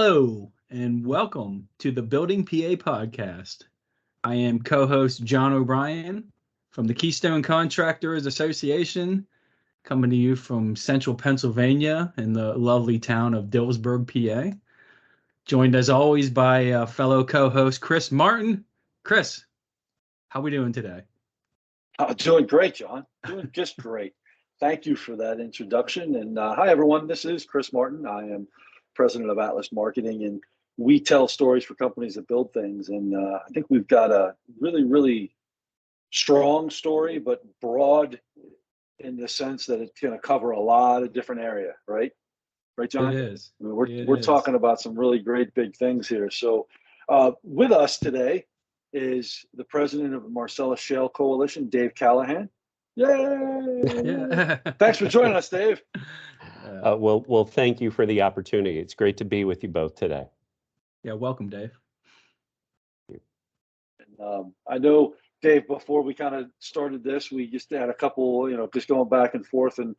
Hello and welcome to the Building PA podcast. I am co-host John O'Brien from the Keystone Contractors Association, coming to you from central Pennsylvania in the lovely town of Dillsburg, PA. Joined as always by fellow co-host Chris Martin. Chris, how we doing today? Doing great, John. Doing just great. Thank you for that introduction. And hi, everyone. This is Chris Martin. I am president of Atlas Marketing, and we tell stories for companies that build things. And I think we've got a really, really strong story, but broad in the sense that it's going to cover a lot of different area, right? Right, John? It is. I mean, we're talking about some really great big things here. So with us today is the president of the Marcellus Shale Coalition, Dave Callahan. Yay! Yeah. Thanks for joining us, Dave. Well, thank you for the opportunity. It's great to be with you both today. Yeah, welcome, Dave. And, I know, Dave, before we kind of started this, we just had a couple, just going back and forth. And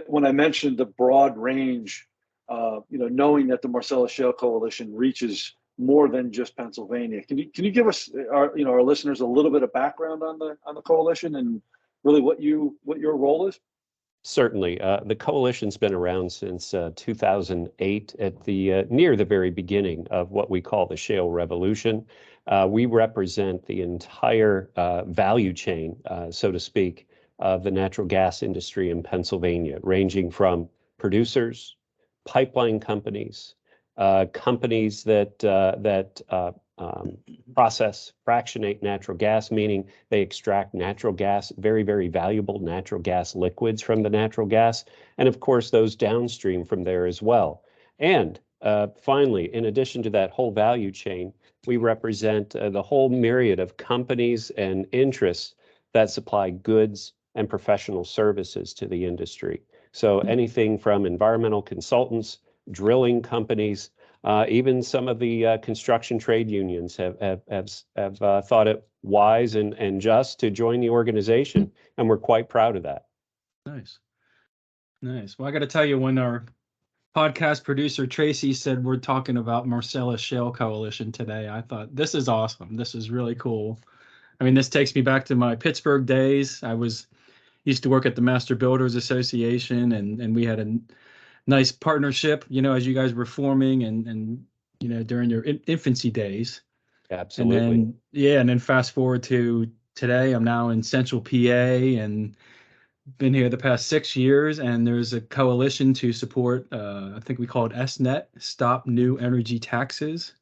when I mentioned the broad range, knowing that the Marcellus Shale Coalition reaches more than just Pennsylvania, can you give us our listeners a little bit of background on the coalition and really what your role is? Certainly. The coalition's been around since 2008 at the near the very beginning of what we call the shale revolution. We represent the entire value chain, so to speak, of the natural gas industry in Pennsylvania, ranging from producers, pipeline companies, companies that process, fractionate natural gas, meaning they extract natural gas, very, very valuable natural gas liquids from the natural gas, and of course those downstream from there as well. And finally, in addition to that whole value chain, we represent the whole myriad of companies and interests that supply goods and professional services to the industry. So anything from environmental consultants, drilling companies, even some of the construction trade unions have thought it wise and just to join the organization, and we're quite proud of that. Nice. Well, I got to tell you, when our podcast producer Tracy said we're talking about Marcellus Shale Coalition today, I thought, this is awesome. This is really cool. I mean, this takes me back to my Pittsburgh days. I used to work at the Master Builders Association, and we had a nice partnership, as you guys were forming and during your infancy days. Absolutely. And then fast forward to today, I'm now in central PA and been here the past 6 years, and there's a coalition to support, I think we call it SNET, Stop New Energy Taxes.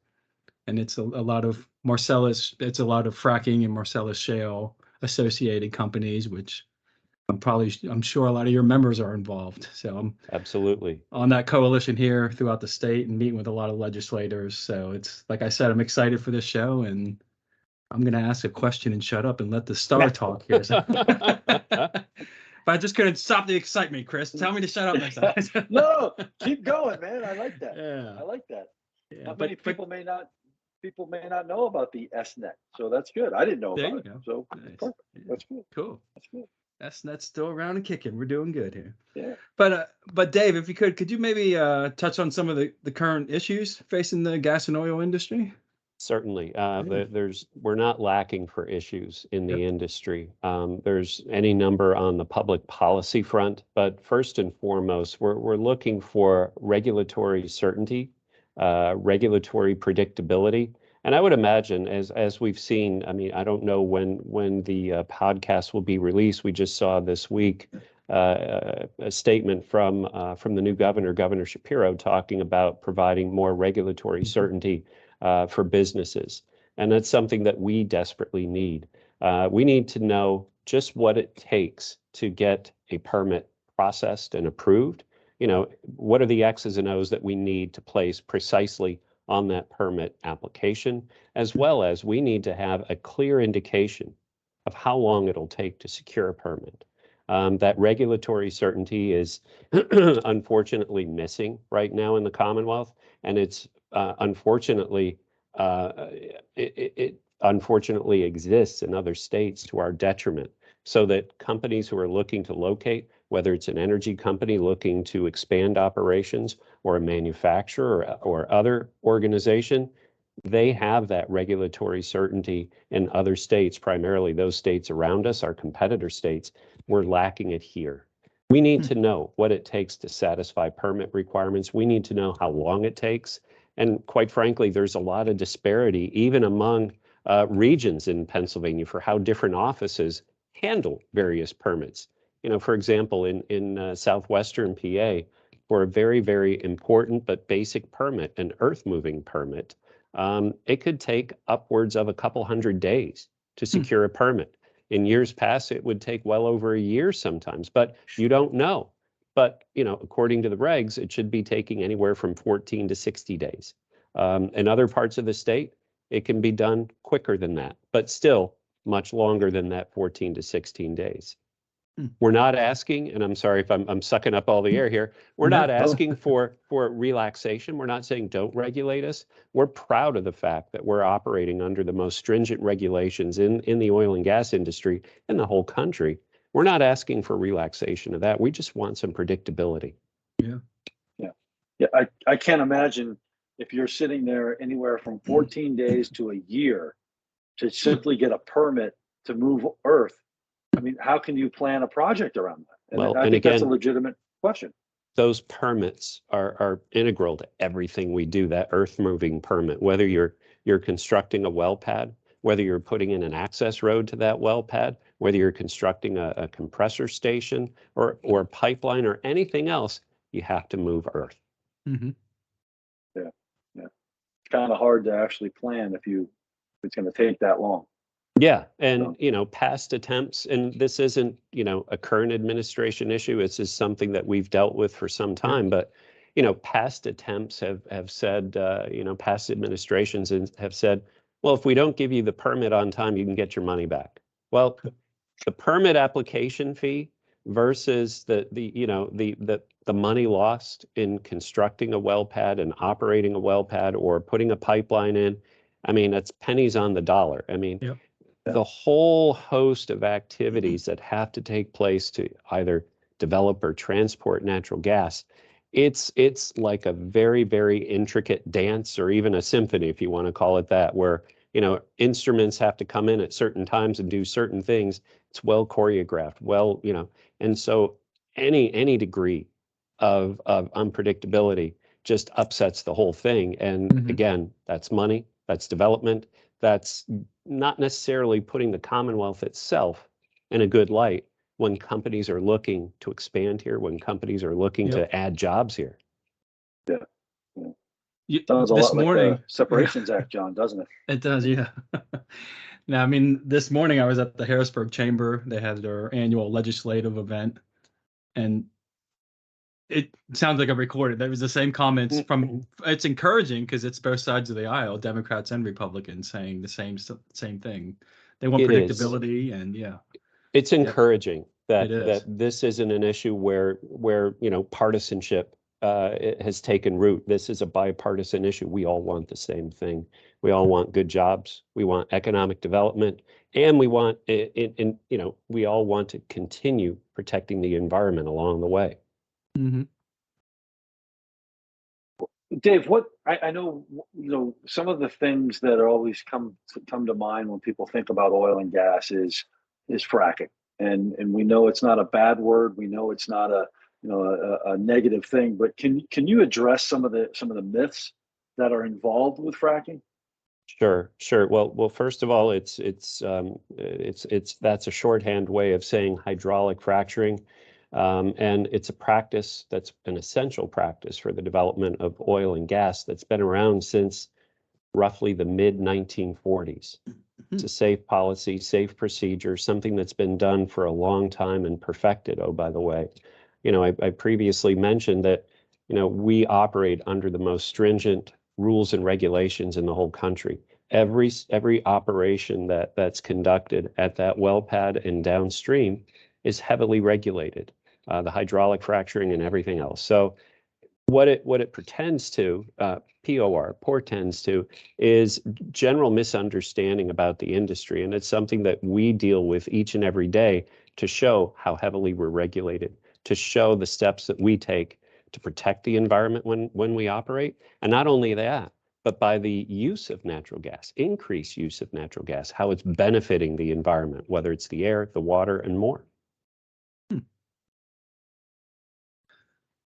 And it's a lot of fracking and Marcellus Shale associated companies, which I'm sure a lot of your members are involved. So I'm absolutely on that coalition here throughout the state and meeting with a lot of legislators. So it's, like I said, I'm excited for this show, and I'm going to ask a question and shut up and let the star talk here. But I just couldn't stop the excitement, Chris. Tell me to shut up next time. No, keep going, man. I like that. Yeah. I like that. Yeah, Not many people may not know about the SNET, so that's good. I didn't know about it. So nice. Perfect. That's good. Cool. That's good. SNET's still around and kicking. We're doing good here. Yeah. But Dave, if you could you maybe touch on some of the current issues facing the gas and oil industry? Certainly. We're not lacking for issues in the industry. There's any number on the public policy front, but first and foremost, we're looking for regulatory certainty, regulatory predictability. And I would imagine, as we've seen, I mean, I don't know when the podcast will be released. We just saw this week a statement from the new governor, Governor Shapiro, talking about providing more regulatory certainty for businesses. And that's something that we desperately need. We need to know just what it takes to get a permit processed and approved. What are the X's and O's that we need to place precisely on that permit application, as well as we need to have a clear indication of how long it'll take to secure a permit. That regulatory certainty is unfortunately missing right now in the Commonwealth, and it's unfortunately it unfortunately exists in other states to our detriment, so that companies who are looking to locate whether it's an energy company looking to expand operations or a manufacturer or other organization, they have that regulatory certainty in other states, primarily those states around us, our competitor states. We're lacking it here. We need to know what it takes to satisfy permit requirements. We need to know how long it takes. And quite frankly, there's a lot of disparity even among regions in Pennsylvania for how different offices handle various permits. You know, for example, in southwestern PA, for a very, very important but basic permit, an earth moving permit, it could take upwards of a couple hundred days to secure a permit. In years past, it would take well over a year sometimes, but you don't know. But, you know, according to the regs, it should be taking anywhere from 14 to 60 days. In other parts of the state, it can be done quicker than that, but still much longer than that 14 to 16 days. We're not asking, and I'm sorry if I'm sucking up all the air here, we're not asking for relaxation. We're not saying don't regulate us. We're proud of the fact that we're operating under the most stringent regulations in the oil and gas industry in the whole country. We're not asking for relaxation of that. We just want some predictability. Yeah. I can't imagine if you're sitting there anywhere from 14 days to a year to simply get a permit to move earth. I mean, how can you plan a project around that? And I think that's a legitimate question. Those permits are integral to everything we do, that earth moving permit, whether you're constructing a well pad, whether you're putting in an access road to that well pad, whether you're constructing a compressor station or a pipeline or anything else, you have to move earth. Mm-hmm. Yeah. It's kind of hard to actually plan if it's going to take that long. Yeah, and you know, past attempts, and this isn't, you know, a current administration issue. It's just something that we've dealt with for some time. But you know, past attempts have said, you know, past administrations have said, well, if we don't give you the permit on time, you can get your money back. Well, the permit application fee versus the money lost in constructing a well pad and operating a well pad or putting a pipeline in, I mean, it's pennies on the dollar. I mean. Yep. The whole host of activities that have to take place to either develop or transport natural gas, it's like a very, very intricate dance, or even a symphony, if you want to call it that, where, you know, instruments have to come in at certain times and do certain things. It's well choreographed, well, you know, and so any degree of unpredictability just upsets the whole thing. And again, that's money, that's development, that's not necessarily putting the Commonwealth itself in a good light when companies are looking to expand here, when companies are looking to add jobs here. Yeah. Sounds a this lot morning, like the Separations Act, John, doesn't it? It does, yeah. Now, I mean, this morning I was at the Harrisburg Chamber. They had their annual legislative event, and it sounds like I recorded. There was the same comments from. It's encouraging because it's both sides of the aisle, Democrats and Republicans, saying the same thing. They want predictability, and it's encouraging that this isn't an issue where you know, partisanship it has taken root. This is a bipartisan issue. We all want the same thing. We all want good jobs. We want economic development, and we want you know, we all want to continue protecting the environment along the way. Dave, what I know, you know, some of the things that are always come to mind when people think about oil and gas is fracking, and we know it's not a bad word. We know it's not a negative thing. But can you address some of the myths that are involved with fracking? Sure. Well, first of all, it's that's a shorthand way of saying hydraulic fracturing. And it's a practice that's an essential practice for the development of oil and gas that's been around since roughly the mid-1940s. It's a safe policy, safe procedure, something that's been done for a long time and perfected. Oh, by the way, you know, I previously mentioned that, you know, we operate under the most stringent rules and regulations in the whole country. Every operation that's conducted at that well pad and downstream is heavily regulated. The hydraulic fracturing and everything else. So what it portends to, portends to, is general misunderstanding about the industry. And it's something that we deal with each and every day to show how heavily we're regulated, to show the steps that we take to protect the environment when we operate. And not only that, but by the use of natural gas, increased use of natural gas, how it's benefiting the environment, whether it's the air, the water, and more.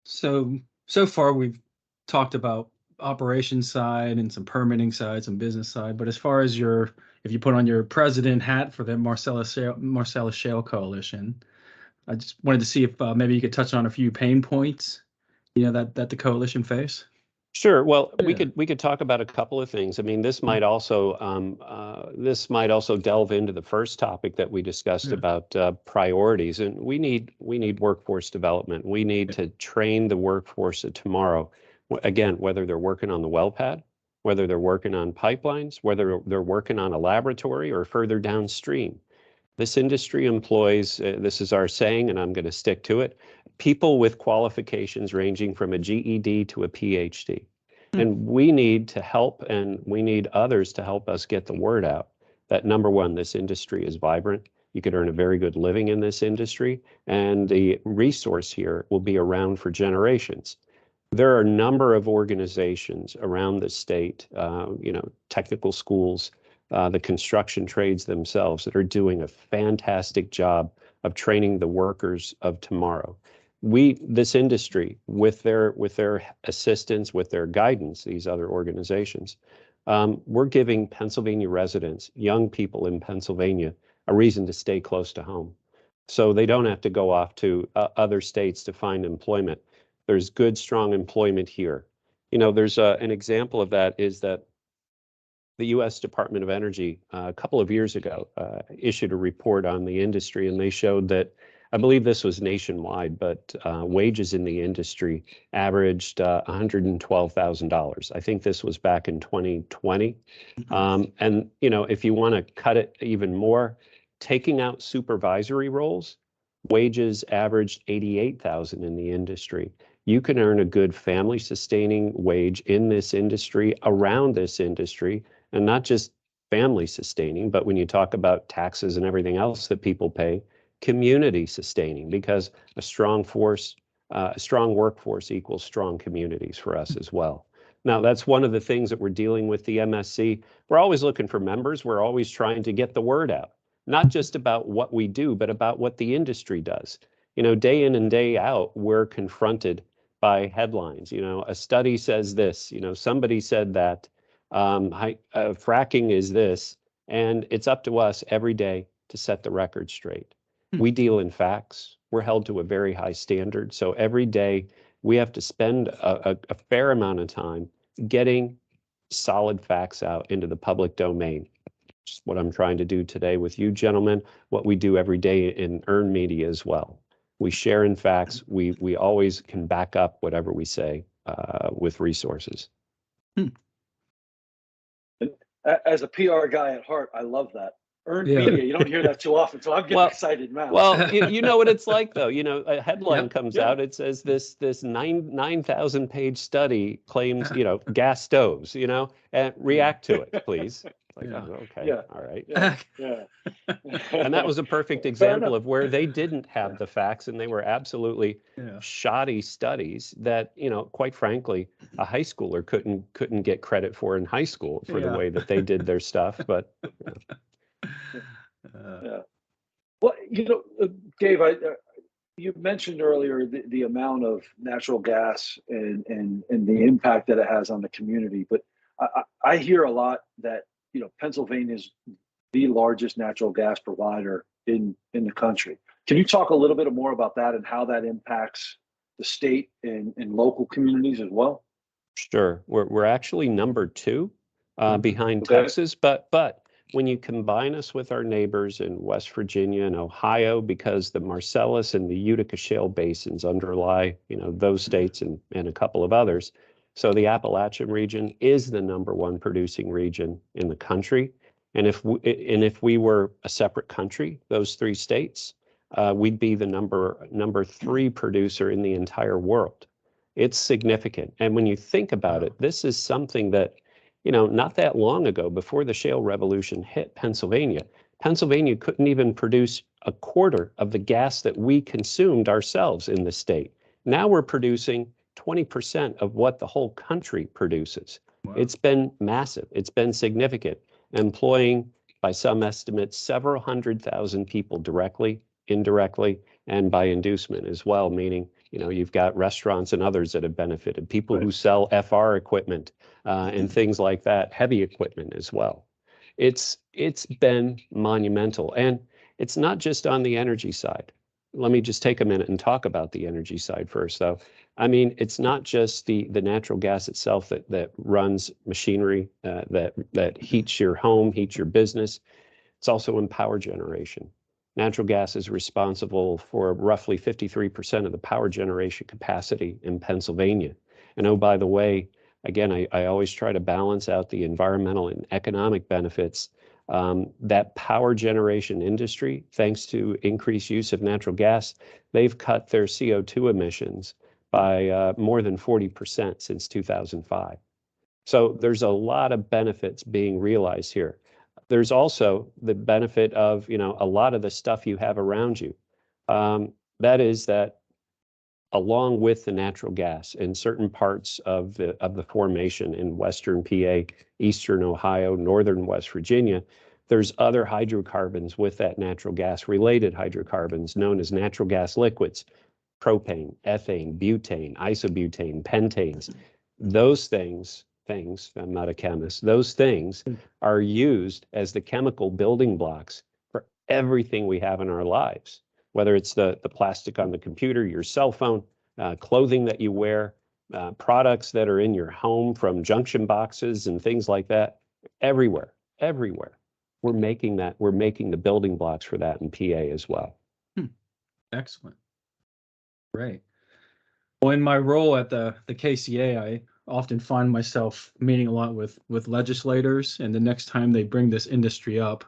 So far we've talked about operations side and some permitting side, some business side, but as far as if you put on your president hat for the Marcellus Shale Coalition, I just wanted to see if maybe you could touch on a few pain points, that the coalition face. Sure. Well, Yeah. we could talk about a couple of things. I mean, this might also delve into the first topic that we discussed about priorities. And we need workforce development. We need to train the workforce of tomorrow. Again, whether they're working on the well pad, whether they're working on pipelines, whether they're working on a laboratory or further downstream. This industry employs, this is our saying, and I'm going to stick to it, people with qualifications ranging from a GED to a PhD. And we need to help, and we need others to help us get the word out that, number one, this industry is vibrant. You could earn a very good living in this industry, and the resource here will be around for generations. There are a number of organizations around the state, technical schools, the construction trades themselves that are doing a fantastic job of training the workers of tomorrow. This industry, with their assistance, with their guidance, these other organizations, we're giving Pennsylvania residents, young people in Pennsylvania, a reason to stay close to home. So they don't have to go off to other states to find employment. There's good, strong employment here. There's an example of that is that the U.S. Department of Energy a couple of years ago issued a report on the industry, and they showed that, I believe this was nationwide, but wages in the industry averaged $112,000. I think this was back in 2020. And if you want to cut it even more, taking out supervisory roles, wages averaged $88,000 in the industry. You can earn a good family sustaining wage in this industry, around this industry, and not just family sustaining, but when you talk about taxes and everything else that people pay, community sustaining, because a strong workforce equals strong communities for us as well. Now, that's one of the things that we're dealing with the MSC. We're always looking for members. We're always trying to get the word out, not just about what we do, but about what the industry does. Day in and day out, we're confronted by headlines. A study says this, somebody said that, fracking is this, and it's up to us every day to set the record straight. We deal in facts. We're held to a very high standard. So every day we have to spend a fair amount of time getting solid facts out into the public domain. Just what I'm trying to do today with you gentlemen, what we do every day in earned media as well. We share in facts. We always can back up whatever we say with resources. As a PR guy at heart, I love that. Earned media, you don't hear that too often, so I'm getting excited now. Well, you know what it's like, though. A headline comes out, it says this 9,000-page study claims, gas stoves, and react to it, please. Like, okay, all right. And that was a perfect example of where they didn't have the facts, and they were absolutely shoddy studies that, quite frankly, a high schooler couldn't get credit for in high school for the way that they did their stuff. But well, Dave, you mentioned earlier the amount of natural gas and the impact that it has on the community, but I hear a lot that Pennsylvania is the largest natural gas provider in the country. Can you talk a little bit more about that and how that impacts the state and local communities as well? Sure. We're actually number 2 behind Texas, but when you combine us with our neighbors in West Virginia and Ohio, because the Marcellus and the Utica Shale basins underlie, those states and a couple of others. So the Appalachian region is the number 1 producing region in the country. And if we were a separate country, those 3 states, we'd be the number 3 producer in the entire world. It's significant. And when you think about it, this is something that, not that long ago, before the shale revolution hit Pennsylvania couldn't even produce a quarter of the gas that we consumed ourselves in the state. Now we're producing 20% of what the whole country produces. Wow. It's been massive. It's been significant, employing, by some estimates, several 100,000 people directly, indirectly, and by inducement as well, meaning, you've got restaurants and others that have benefited, people who sell FR equipment and things like that, heavy equipment as well. It's been monumental. And it's not just on the energy side. Let me just take a minute and talk about the energy side first, though. I mean, it's not just the natural gas itself that runs machinery, that heats your home, heats your business. It's also in power generation. Natural gas is responsible for roughly 53% of the power generation capacity in Pennsylvania. And oh, by the way, again, I always try to balance out the environmental and economic benefits. That power generation industry, thanks to increased use of natural gas, they've cut their CO2 emissions by more than 40% since 2005. So there's a lot of benefits being realized here. There's also the benefit of, a lot of the stuff you have around you. That is that along with the natural gas in certain parts of the formation in Western PA, Eastern Ohio, Northern West Virginia, there's other hydrocarbons with that natural gas, related hydrocarbons known as natural gas liquids, propane, ethane, butane, isobutane, pentanes. Those things, I'm not a chemist, those things are used as the chemical building blocks for everything we have in our lives, whether it's the plastic on the computer, your cell phone, clothing that you wear, products that are in your home from junction boxes and things like that. Everywhere. We're making the building blocks for that in PA as well. Excellent. Great. Well, in my role at the KCA, I often find myself meeting a lot with legislators, and the next time they bring this industry up,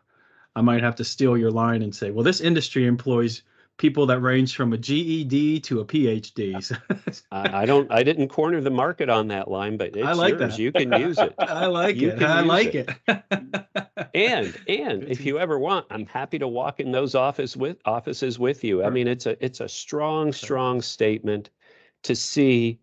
I might have to steal your line and say, well, this industry employs people that range from a GED to a PhD. I didn't corner the market on that line, but it's I like yours. that. You can use it. I like You it. can I use like it. it. And if you ever want, I'm happy to walk in those offices with you. I mean, it's a strong statement to see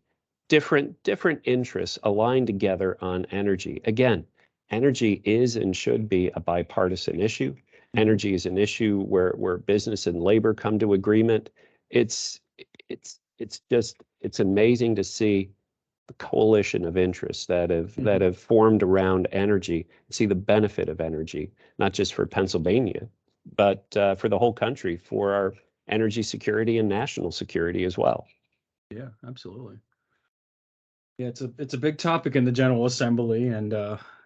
different interests aligned together on energy. Again, energy is and should be a bipartisan issue. Energy is an issue where business and labor come to agreement. It's amazing to see the coalition of interests that have formed around energy, see the benefit of energy, not just for Pennsylvania, but for the whole country, for our energy security and national security as well. Yeah, absolutely. Yeah, it's a big topic in the General Assembly, and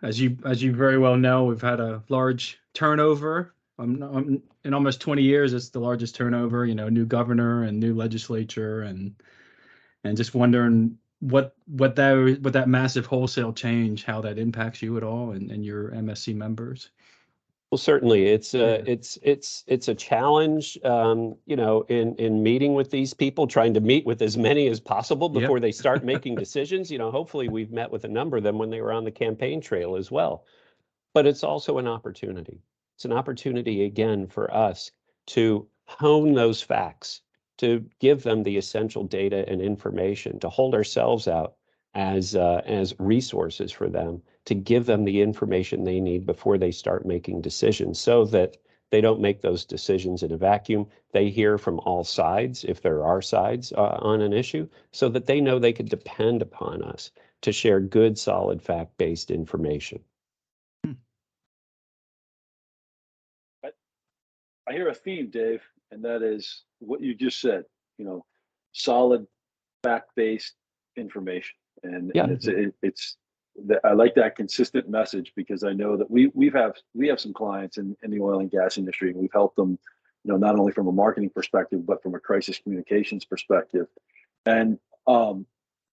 as you very well know, we've had a large turnover. In almost 20 years, it's the largest turnover. New governor and new legislature, and just wondering what that massive wholesale change, how that impacts you at all and your MSC members. Well, certainly, it's a challenge, in meeting with these people, trying to meet with as many as possible before they start making decisions. Hopefully we've met with a number of them when they were on the campaign trail as well. But it's also an opportunity. It's an opportunity, again, for us to hone those facts, to give them the essential data and information, to hold ourselves out as resources for them, to give them the information they need before they start making decisions, so that they don't make those decisions in a vacuum. They hear from all sides, if there are sides on an issue, so that they know they could depend upon us to share good, solid, fact-based information. I hear a theme, Dave, and that is what you just said, solid, fact-based information. And I like that consistent message, because I know that we have some clients in the oil and gas industry, and we've helped them, not only from a marketing perspective, but from a crisis communications perspective. And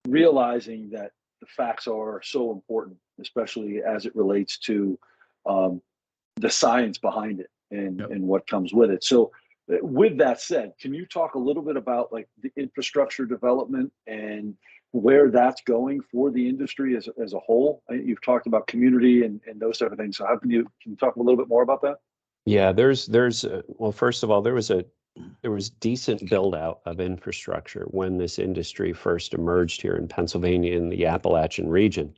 realizing that the facts are so important, especially as it relates to the science behind it and what comes with it. So with that said, can you talk a little bit about like the infrastructure development and where that's going for the industry as a whole? You've talked about community and those type of things. So can you talk a little bit more about that? Yeah, well, first of all, there was decent build out of infrastructure when this industry first emerged here in Pennsylvania in the Appalachian region.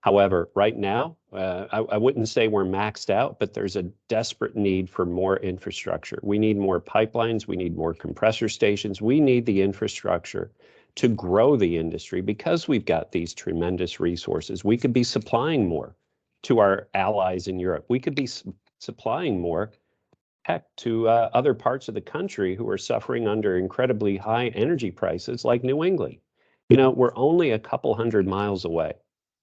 However, right now, I wouldn't say we're maxed out, but there's a desperate need for more infrastructure. We need more pipelines. We need more compressor stations. We need the infrastructure to grow the industry because we've got these tremendous resources. We could be supplying more to our allies in Europe. We could be supplying more, heck, to other parts of the country who are suffering under incredibly high energy prices like New England. You know, we're only a couple hundred miles away.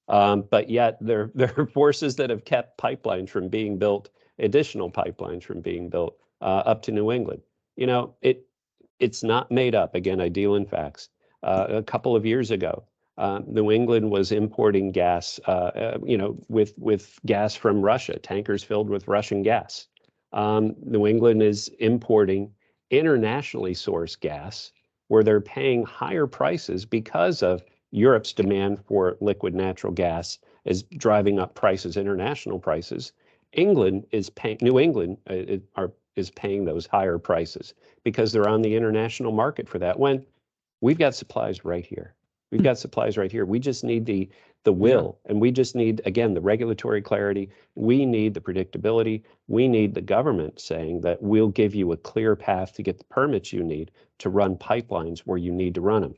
But yet there are forces that have kept pipelines from being built, additional pipelines from being built up to New England. You know, it's not made up. Again, I deal in facts. A couple of years ago, New England was importing gas, with gas from Russia, tankers filled with Russian gas. New England is importing internationally sourced gas where they're paying higher prices because of Europe's demand for liquid natural gas is driving up prices, international prices. New England is paying those higher prices because they're on the international market for that. When we've got supplies right here, we've got supplies right here. We just need the will, and we just need, again, the regulatory clarity. We need the predictability. We need the government saying that we'll give you a clear path to get the permits you need to run pipelines where you need to run them.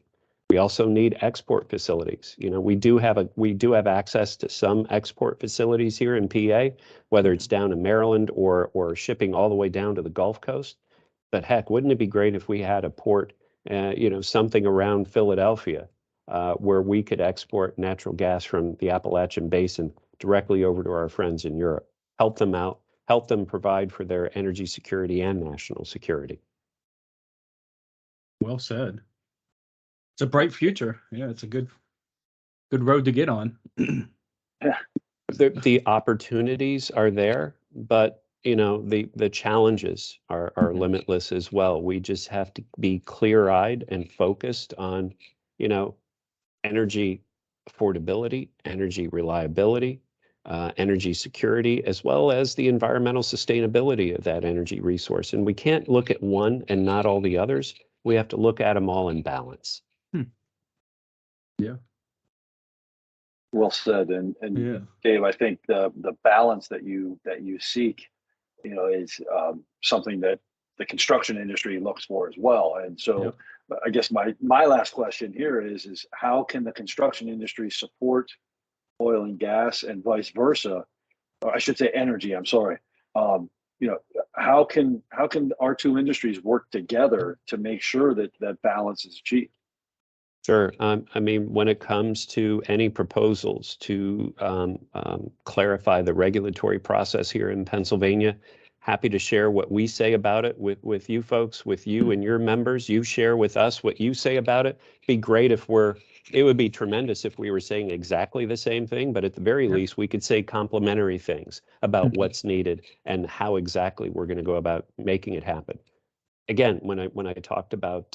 We also need export facilities. You know, we do have access to some export facilities here in PA, whether it's down in Maryland or shipping all the way down to the Gulf Coast. But heck, wouldn't it be great if we had a port, something around Philadelphia, where we could export natural gas from the Appalachian Basin directly over to our friends in Europe, help them out, help them provide for their energy security and national security. Well said. It's a bright future. Yeah, it's a good road to get on. Yeah. The opportunities are there, but the challenges are limitless as well. We just have to be clear-eyed and focused on, energy affordability, energy reliability, energy security, as well as the environmental sustainability of that energy resource. And we can't look at one and not all the others. We have to look at them all in balance. Yeah. Well said. And Yeah. Dave, I think the balance that you seek, is something that the construction industry looks for as well. And so I guess my last question here is how can the construction industry support oil and gas and vice versa? Or I should say energy, I'm sorry. How can our two industries work together to make sure that that balance is achieved? Sure. I mean, when it comes to any proposals to clarify the regulatory process here in Pennsylvania, happy to share what we say about it with you folks, with you and your members. You share with us what you say about it. Be great it would be tremendous if we were saying exactly the same thing, but at the very least, we could say complementary things about what's needed and how exactly we're going to go about making it happen. Again, when I talked about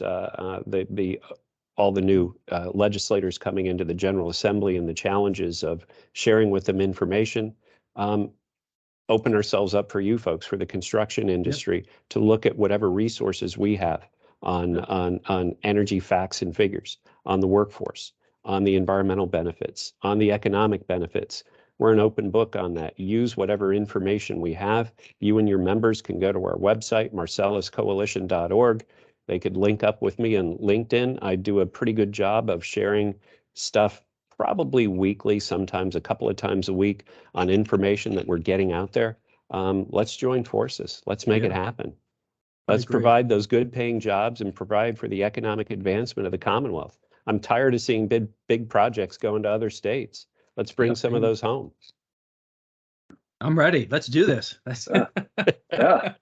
all the new legislators coming into the General Assembly and the challenges of sharing with them information, open ourselves up for you folks, for the construction industry, to look at whatever resources we have on energy facts and figures, on the workforce, on the environmental benefits, on the economic benefits. We're an open book on that. Use whatever information we have. You and your members can go to our website, marcelluscoalition.org. They could link up with me on LinkedIn. I do a pretty good job of sharing stuff probably weekly, sometimes a couple of times a week, on information that we're getting out there. Let's join forces. Let's make it happen. Let's provide those good paying jobs and provide for the economic advancement of the Commonwealth. I'm tired of seeing big projects going to other states. Let's bring some of those home. I'm ready. Let's do this. Yeah.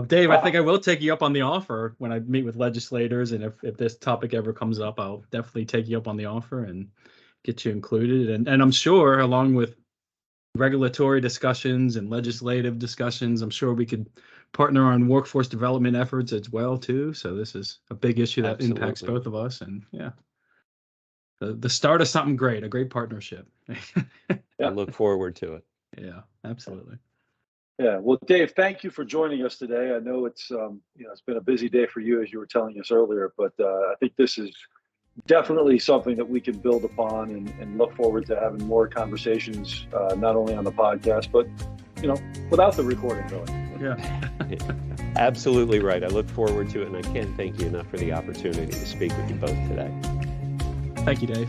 Dave, I think I will take you up on the offer when I meet with legislators, and if this topic ever comes up, I'll definitely take you up on the offer and get you included. And I'm sure, along with regulatory discussions and legislative discussions, I'm sure we could partner on workforce development efforts as well too. So this is a big issue that impacts both of us, and the start of something great, a great partnership. I look forward to it. Yeah, absolutely. Yeah. Well, Dave, thank you for joining us today. I know it's it's been a busy day for you, as you were telling us earlier, but I think this is definitely something that we can build upon and look forward to having more conversations, not only on the podcast, but without the recording, really. Yeah. Absolutely right. I look forward to it, and I can't thank you enough for the opportunity to speak with you both today. Thank you, Dave.